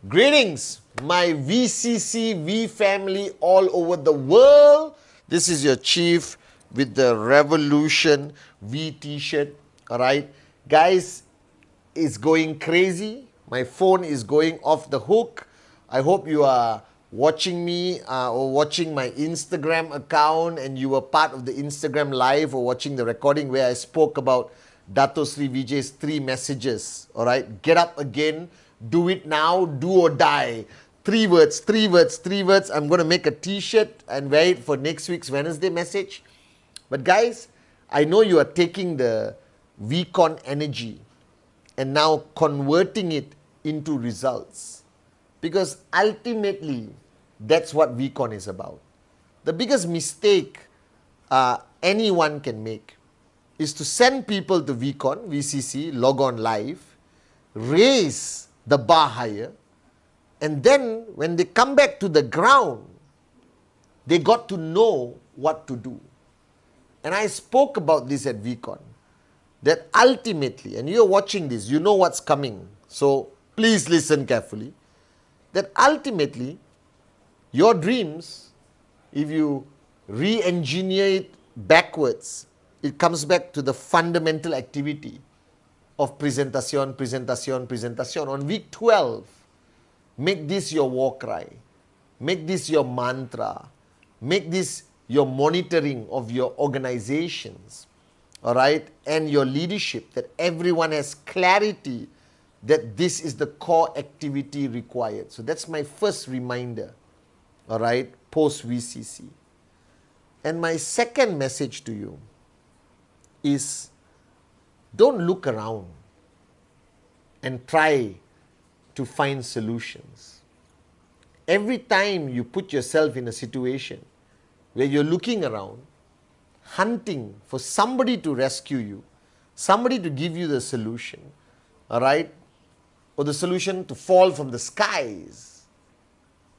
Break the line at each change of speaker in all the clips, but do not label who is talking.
Greetings, my VCC V family all over the world. This is your chief with the Revolution V t-shirt. All right, guys, it's going crazy. My phone is going off the hook. I hope you are watching me or watching my Instagram account, and you were part of the Instagram live or watching the recording where I spoke about Dato Sri Vijay's 3 messages. All right, get up again. Do it now, do or die. 3 words, 3 words, 3 words. I'm going to make a t-shirt and wear it for next week's Wednesday message. But guys, I know you are taking the VCon energy and now converting it into results. Because ultimately, that's what VCon is about. The biggest mistake anyone can make is to send people to VCon, VCC, log on live, raise the bar higher, and then when they come back to the ground, they got to know what to do. And I spoke about this at VCon, that ultimately, and you're watching this, you know what's coming, so please listen carefully, that ultimately, your dreams, if you re-engineer it backwards, it comes back to the fundamental activity of presentation, presentation, presentation. On week 12, make this your war cry. Make this your mantra. Make this your monitoring of your organizations, all right, and your leadership, that everyone has clarity that this is the core activity required. So that's my first reminder, all right, post-VCC. And my second message to you is, don't look around and try to find solutions. Every time you put yourself in a situation where you're looking around, hunting for somebody to rescue you, somebody to give you the solution, all right, or the solution to fall from the skies.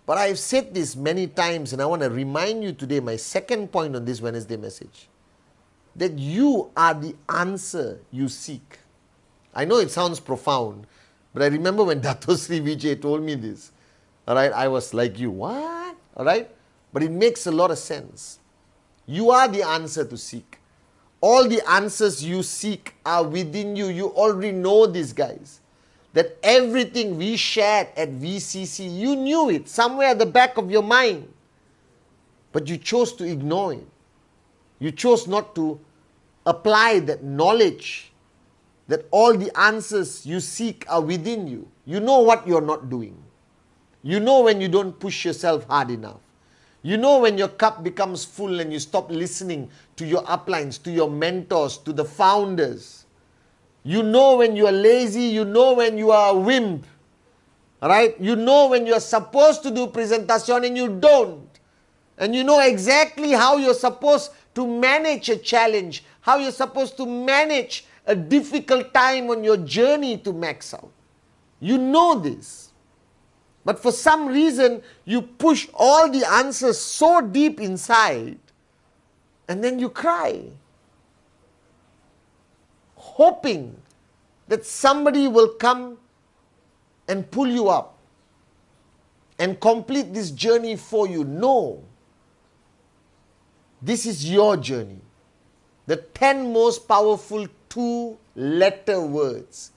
But I've said this many times, and I want to remind you today, my second point on this Wednesday message, that you are the answer you seek. I know it sounds profound, but I remember when Dato Sri Vijay told me this, all right, I was like, you, what? All right, but it makes a lot of sense. You are the answer to seek. All the answers you seek are within you. You already know this, guys, that everything we shared at VCC, you knew it somewhere at the back of your mind, but you chose to ignore it. You chose not to apply that knowledge, that all the answers you seek are within you. You know what you're not doing. You know when you don't push yourself hard enough. You know when your cup becomes full and you stop listening to your uplines, to your mentors, to the founders. You know when you are lazy. You know when you are a wimp. Right? You know when you're supposed to do presentation and you don't. And you know exactly how you're supposed to manage a challenge, how you're supposed to manage a difficult time on your journey to max out. You know this. But for some reason, you push all the answers so deep inside, and then you cry, hoping that somebody will come and pull you up and complete this journey for you. No. This is your journey. The 10 most powerful 2-letter words.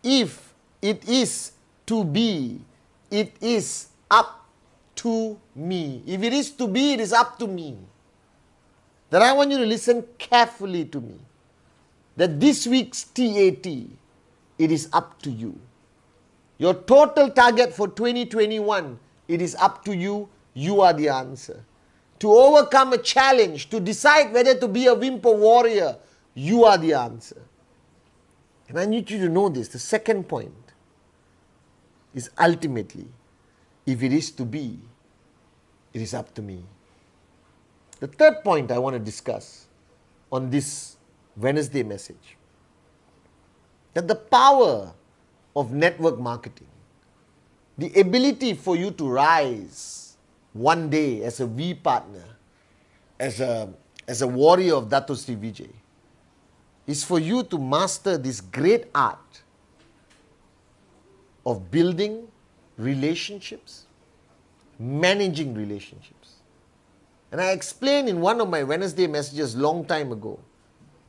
If it is to be, it is up to me. If it is to be, it is up to me. That I want you to listen carefully to me. That this week's TAT, it is up to you. Your total target for 2021, it is up to you. You are the answer. To overcome a challenge, to decide whether to be a wimp or warrior, You are the answer. And I need you to know this. The second point is ultimately, if it is to be, it is up to me. The third point I want to discuss on this Wednesday message, that the power of network marketing, the ability for you to rise one day as a V partner, as a warrior of Dato Sri Vijay, is for you to master this great art of building relationships, managing relationships. And I explained in one of my Wednesday messages long time ago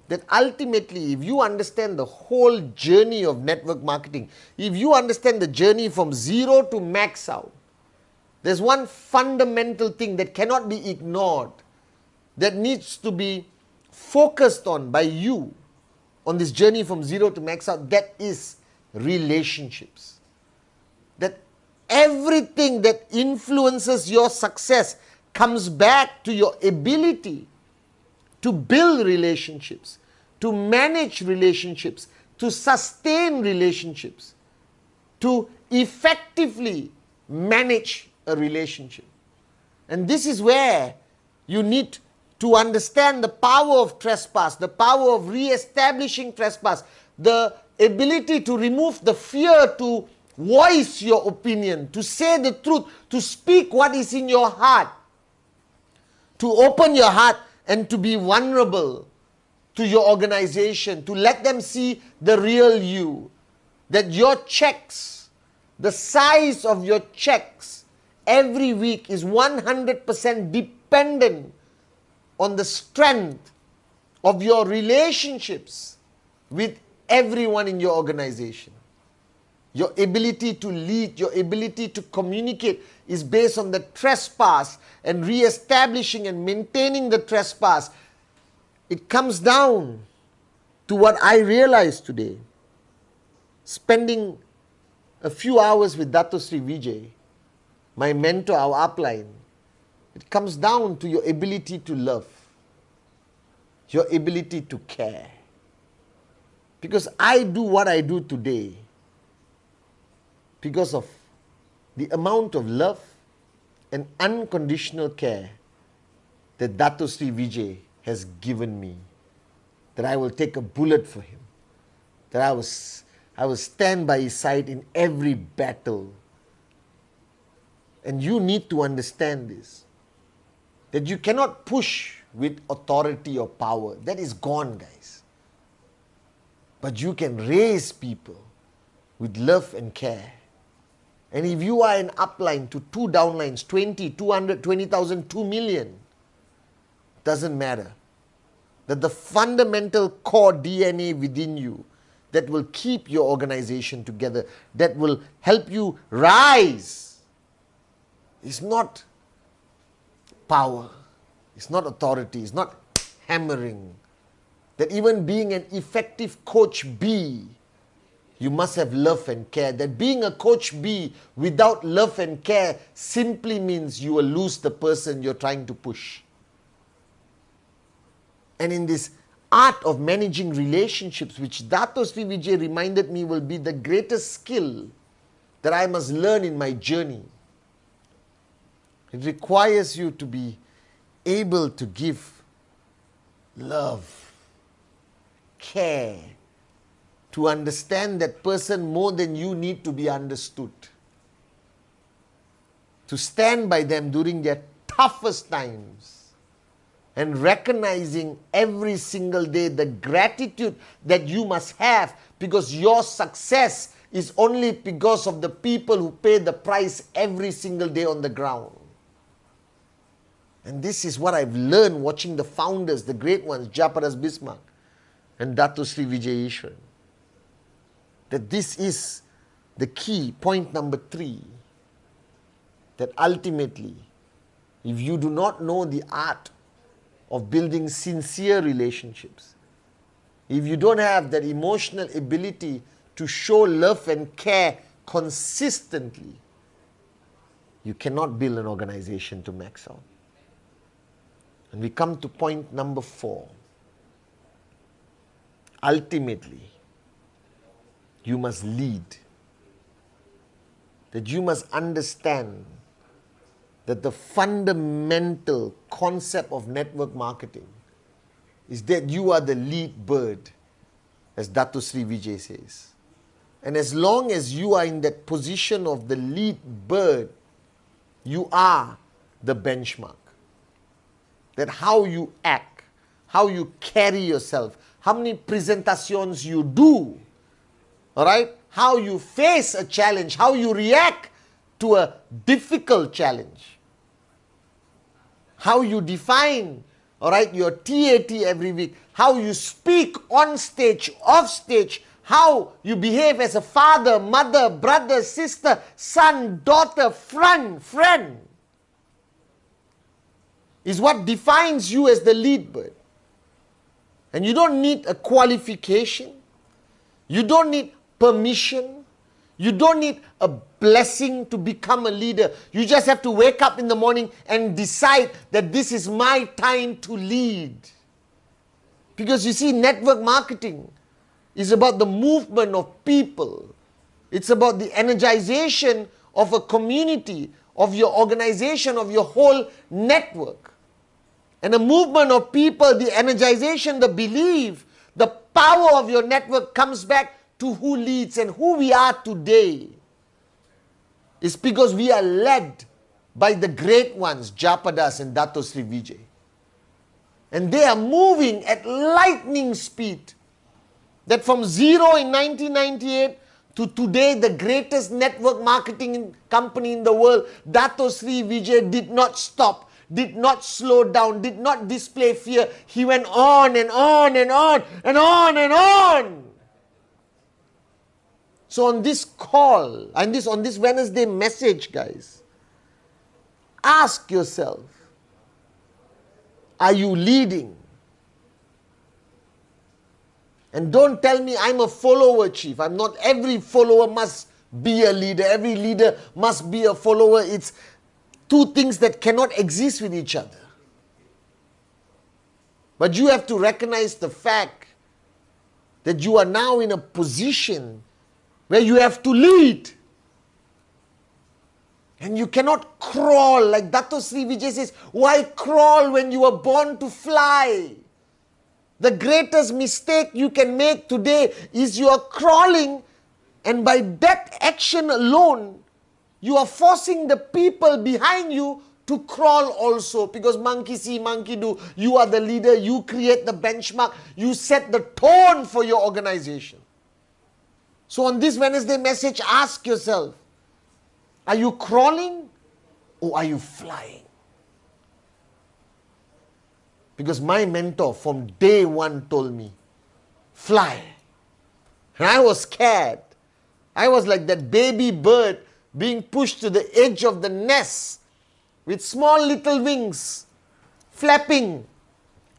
that ultimately, if you understand the whole journey of network marketing, if you understand the journey from zero to max out, there's one fundamental thing that cannot be ignored, that needs to be focused on by you on this journey from zero to max out, that is relationships. That everything that influences your success comes back to your ability to build relationships, to manage relationships, to sustain relationships, to effectively manage a relationship. And this is where you need to understand the power of trespass, the power of re-establishing trespass, the ability to remove the fear to voice your opinion, to say the truth, to speak what is in your heart, to open your heart and to be vulnerable to your organization, to let them see the real you, that your checks, the size of your checks every week is 100% dependent on the strength of your relationships with everyone in your organization. Your ability to lead, your ability to communicate is based on the trespass, and re-establishing and maintaining the trespass. It comes down to what I realized today, spending a few hours with Dato Sri Vijay, my mentor, our upline. It comes down to your ability to love, your ability to care. Because I do what I do today because of the amount of love and unconditional care that Dato Sri Vijay has given me, that I will take a bullet for him, that I will stand by his side in every battle. And you need to understand this, that you cannot push with authority or power. That is gone, guys. But you can raise people with love and care. And if you are an upline to 2 downlines, 20, 200, 20,000, 2 million, doesn't matter. That the fundamental core DNA within you that will keep your organization together, that will help you rise, is not power, it's not authority, it's not hammering. That even being an effective coach B, you must have love and care. That being a coach B without love and care simply means you will lose the person you're trying to push. And in this art of managing relationships, which Dato Sri Vijay reminded me will be the greatest skill that I must learn in my journey, it requires you to be able to give love, care, to understand that person more than you need to be understood, to stand by them during their toughest times, and recognizing every single day the gratitude that you must have, because your success is only because of the people who pay the price every single day on the ground. And this is what I've learned watching the founders, the great ones, Japaras Bismarck and Dato Sri Vijay Ishwaran. That this is the key, point number 3. That ultimately, if you do not know the art of building sincere relationships, if you don't have that emotional ability to show love and care consistently, you cannot build an organization to max out. And we come to point number 4. ultimately, you must lead. That you must understand that the fundamental concept of network marketing is that you are the lead bird, as Dato Sri Vijay says. And as long as you are in that position of the lead bird, you are the benchmark. That how you act, how you carry yourself, how many presentations you do, all right? How you face a challenge, how you react to a difficult challenge, how you define, all right, your TAT every week, how you speak on stage, off stage, how you behave as a father, mother, brother, sister, son, daughter, friend, is what defines you as the lead bird. And you don't need a qualification. You don't need permission. You don't need a blessing to become a leader. You just have to wake up in the morning and decide that this is my time to lead. Because you see, network marketing is about the movement of people. It's about the energization of a community, of your organization, of your whole network. And a movement of people, the energization, the belief, the power of your network comes back to who leads. And who we are today is because we are led by the great ones, Japadas and Dato Sri Vijay. And they are moving at lightning speed. That from zero in 1998 to today, the greatest network marketing company in the world, Dato Sri Vijay did not stop, did not slow down, did not display fear. He went on and on and on and on and on. So on this call, on this Wednesday message, guys, ask yourself, are you leading? And don't tell me I'm a follower, chief. I'm not. Every follower must be a leader. Every leader must be a follower. It's two things that cannot exist with each other. But you have to recognize the fact that you are now in a position where you have to lead. And you cannot crawl, like Dato Sri Vijay says, why crawl when you were born to fly? The greatest mistake you can make today is you are crawling, and by that action alone, you are forcing the people behind you to crawl also. Because monkey see, monkey do. You are the leader. You create the benchmark. You set the tone for your organization. So on this Wednesday message, ask yourself, are you crawling or are you flying? Because my mentor from day one told me, fly. And I was scared. I was like that baby bird being pushed to the edge of the nest with small little wings, flapping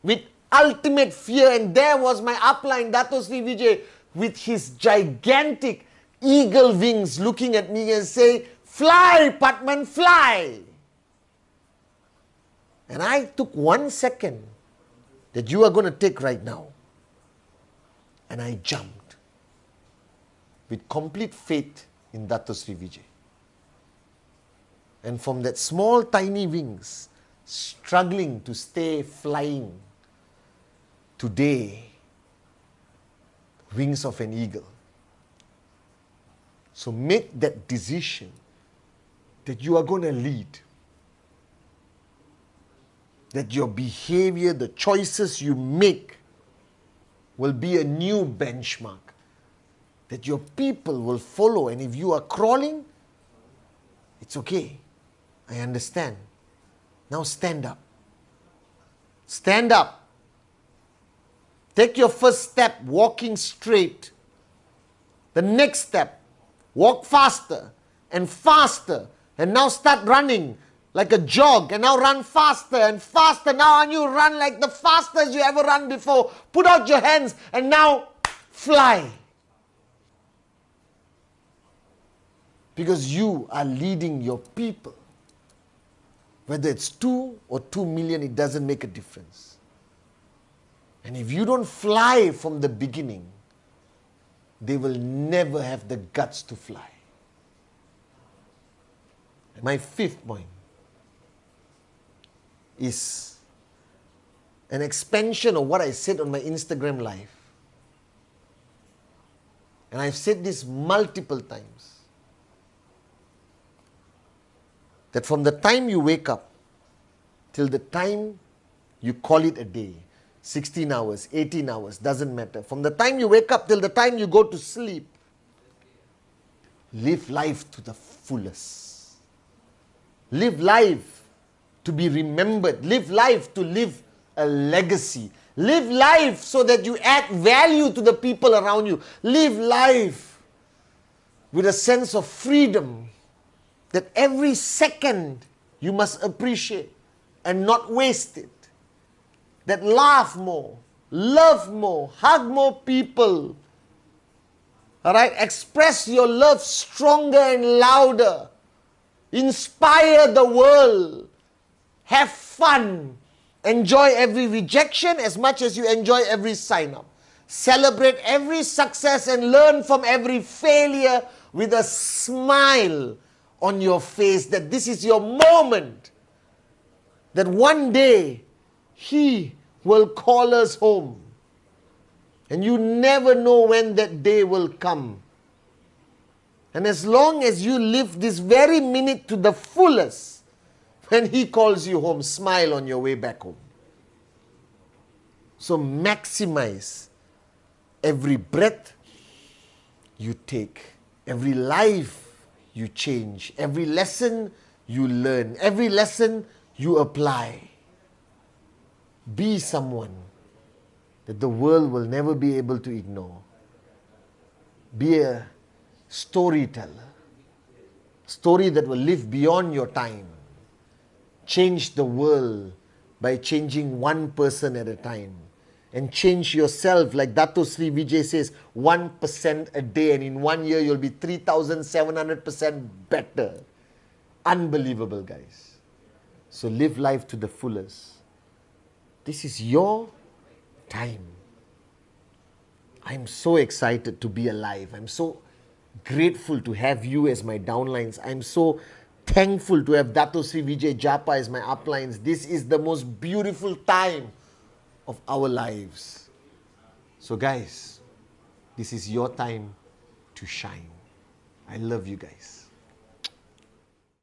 with ultimate fear. And there was my upline, Dato Sri Vijay, with his gigantic eagle wings looking at me and saying, fly, Pathman, fly. And I took 1 second that you are going to take right now. And I jumped with complete faith in Dato Sri Vijay. And from that small tiny wings, struggling to stay flying, today, wings of an eagle. So make that decision that you are going to lead. That your behavior, the choices you make will be a new benchmark. That your people will follow. And if you are crawling, it's okay. I understand. Now stand up. Stand up. Take your first step, walking straight. The next step, walk faster and faster. And now start running like a jog, and now run faster and faster. Now you run like the fastest you ever run before. Put out your hands and now fly. Because you are leading your people. Whether it's 2 or 2 million, it doesn't make a difference. And if you don't fly from the beginning, they will never have the guts to fly. My fifth point is an expansion of what I said on my Instagram live. And I've said this multiple times. That from the time you wake up till the time you call it a day, 16 hours, 18 hours, doesn't matter. From the time you wake up till the time you go to sleep, live life to the fullest. Live life to be remembered. Live life to live a legacy. Live life so that you add value to the people around you. Live life with a sense of freedom that every second you must appreciate and not waste it. That laugh more, love more, hug more people. All right, express your love stronger and louder. Inspire the world. Have fun. Enjoy every rejection as much as you enjoy every sign-up. Celebrate every success and learn from every failure with a smile on your face that this is your moment. That one day He will call us home. And you never know when that day will come. And as long as you live this very minute to the fullest, when He calls you home, smile on your way back home. So maximize every breath you take, every life you change, every lesson you learn, every lesson you apply. Be someone that the world will never be able to ignore. Be a storyteller. Story that will live beyond your time. Change the world by changing one person at a time. And change yourself, like Dato Sri Vijay says, 1% a day. And in 1 year, you'll be 3,700% better. Unbelievable, guys. So live life to the fullest. This is your time. I'm so excited to be alive. I'm so grateful to have you as my downlines. I'm so thankful to have Dato Sri Vijay Japa as my uplines. This is the most beautiful time of our lives. So guys, this is your time to shine. I love you guys.